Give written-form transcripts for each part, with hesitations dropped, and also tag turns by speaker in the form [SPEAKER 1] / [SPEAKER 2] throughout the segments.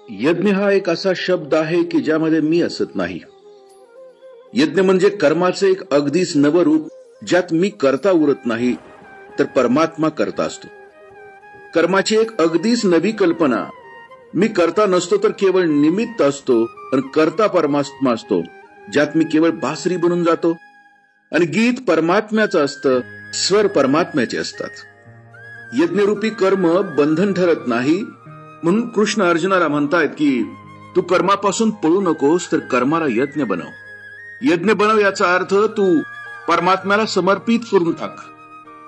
[SPEAKER 1] यज्ञ हा एक असा शब्द आहे की ज्यामध्ये मी असत नाही। यज्ञ म्हणजे कर्माचे एक अगदीच नव रूप, ज्यात मी करता उरत नाही तर परमात्मा करता असतो। कर्माची एक अगदीच नवी कल्पना, मी करता नसतो तर केवळ निमित्त असतो आणि करता परमात्मा असतो, ज्यात मी केवळ बासरी बनून जातो आणि गीत परमात्म्याचं असतं, स्वर परमात्म्याचे असतात। यज्ञरूपी कर्म बंधन ठरत नाही, म्हणून कृष्ण अर्जुनाला म्हणतायत की तू कर्मापासून पळू नकोस तर कर्माला यज्ञ बनव। यज्ञ बनव याचा अर्थ तू परमात्म्याला समर्पित करून टाक।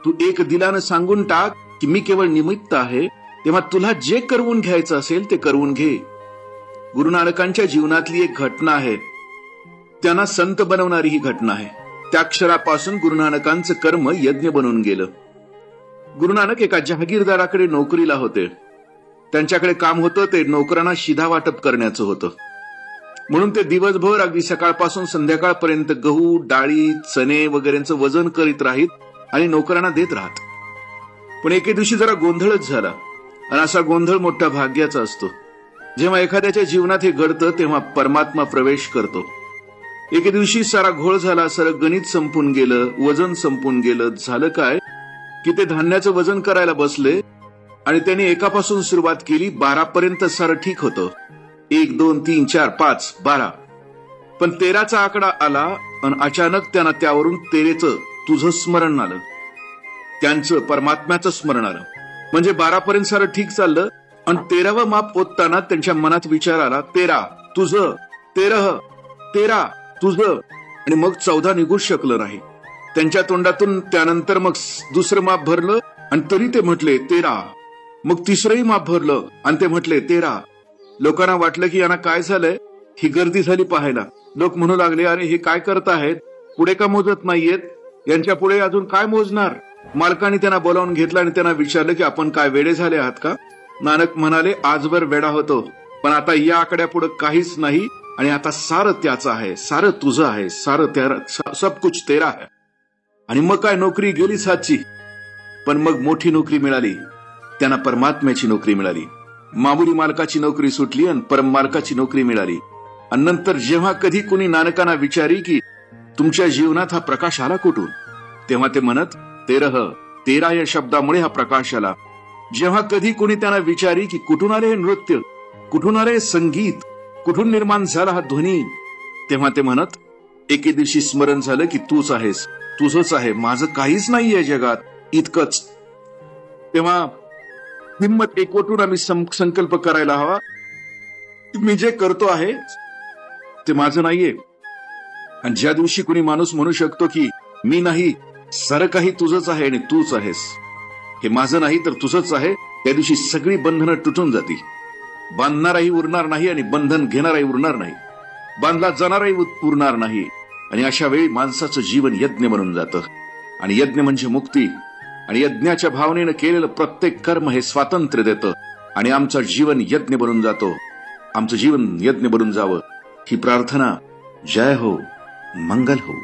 [SPEAKER 1] तू एक दिलानं सांगून टाक की मी केवळ निमित्त आहे, तेव्हा तुला जे करवून घ्यायचं असेल ते करवून घे। गुरु नानकांच्या जीवनातली एक घटना आहे, त्यांना संत बनवणारी ही घटना आहे। त्या क्षणापासून गुरु नानकांचं कर्म यज्ञ बनून गेलं। गुरु नानक एका जहागीरदाराकडे नोकरीला होते। त्यांच्याकडे काम होतं ते नोकरांना शिधा वाटप करण्याचं होतं, म्हणून ते दिवसभर अगदी सकाळपासून संध्याकाळपर्यंत गहू, डाळी, चणे वगैरेंचं वजन करीत राहीत आणि नोकरांना देत राहत। पण एके दिवशी जरा गोंधळच झाला, आणि असा गोंधळ मोठा भाग्याचा असतो। जेव्हा एखाद्याच्या जीवनात हे घडतं तेव्हा परमात्मा प्रवेश करतो। एके दिवशी सारा घोळ झाला, सारं गणित संपून गेलं, वजन संपून गेलं। झालं काय की ते धान्याचं वजन करायला बसले आणि त्यांनी एकापासून सुरुवात केली, 12 पर्यंत सारं ठीक होतं। 1 2 3 4 5 12, पण 13चा आकडा आला आणि अचानक त्यांना त्यावरून 13चं तुझं स्मरण आलं, त्यांचं परमात्म्याचं स्मरण आलं। म्हणजे 12 पर्यंत सारं ठीक चाललं आणि 13वं माप ओतताना त्यांच्या मनात विचार आला, 13 तुझं, 13 तुझं, आणि मग 14 निघूच शकलं नाही त्यांच्या तोंडातून। त्यानंतर मग दुसरं माप भरलं आणि तरी ते म्हटले 13, मग तिसरंही माप भरलं आणि ते म्हटले 13। लोकांना वाटलं की यांना काय झालंय, ही गर्दी झाली पाहायला। लोक म्हणू लागले, अरे हे काय करतायत, पुढे का मोजत नाहीयेत, यांच्या पुढे अजून काय मोजणार। मालकाने त्यांना बोलावून घेतलं आणि त्यांना विचारलं की आपण काय वेडे झाले आहात का। नानक म्हणाले, आजवर वेडा होतो, पण आता या आकड्या पुढे काहीच नाही, आणि आता सारं त्याचं आहे, सारं तुझं आहे, सारं तेरा, सब कुछ तेरा है। आणि मग काय, नोकरी गेलीच हातची, पण मग मोठी नोकरी मिळाली त्यांना, परमात्म्याची नोकरी मिळाली। मामुली मालकाची नोकरी सुटली आणि परम मालकाची नोकरी मिळाली। आणि नंतर जेव्हा कधी कोणी नानकांना विचारी की तुमच्या जीवनात हा प्रकाश आला कुठून, तेव्हा ते म्हणत, 13 या शब्दामुळे हा प्रकाश आला। जेव्हा कधी कोणी त्यांना विचारी की कुठून आले हे नृत्य, कुठून आले हे संगीत, कुठून निर्माण झाला हा ध्वनी, तेव्हा ते म्हणत, एके दिवशी स्मरण झालं की तूच आहेस, तुझंच आहे, माझं काहीच नाहीये जगात, इतकंच। तेव्हा हिम्मत एकवटून आम्ही संकल्प करायला हवा, मी जे करतो आहे ते माझं नाहीये। आणि ज्या दिवशी कोणी माणूस म्हणू शकतो की मी नाही, सारं काही तुझंच आहे आणि तूच आहेस, हे माझं नाही तर तुझंच आहे, त्या दिवशी सगळी बंधनं तुटून जातील। बांधणाराही उरणार नाही आणि बंधन घेणाराही उरणार नाही, बांधला जाणाराही उरणार नाही। आणि अशा वेळी माणसाचं जीवन यज्ञ बनून जातं, आणि यज्ञ म्हणजे मुक्ती। आणि यज्ञाच्या भावनेनं केलेलं प्रत्येक कर्म हे स्वातंत्र्य देतं, आणि आमचं जीवन यज्ञ बनून जातो। आमचं जीवन यज्ञ बनून जावं ही प्रार्थना। जय हो, मंगल हो।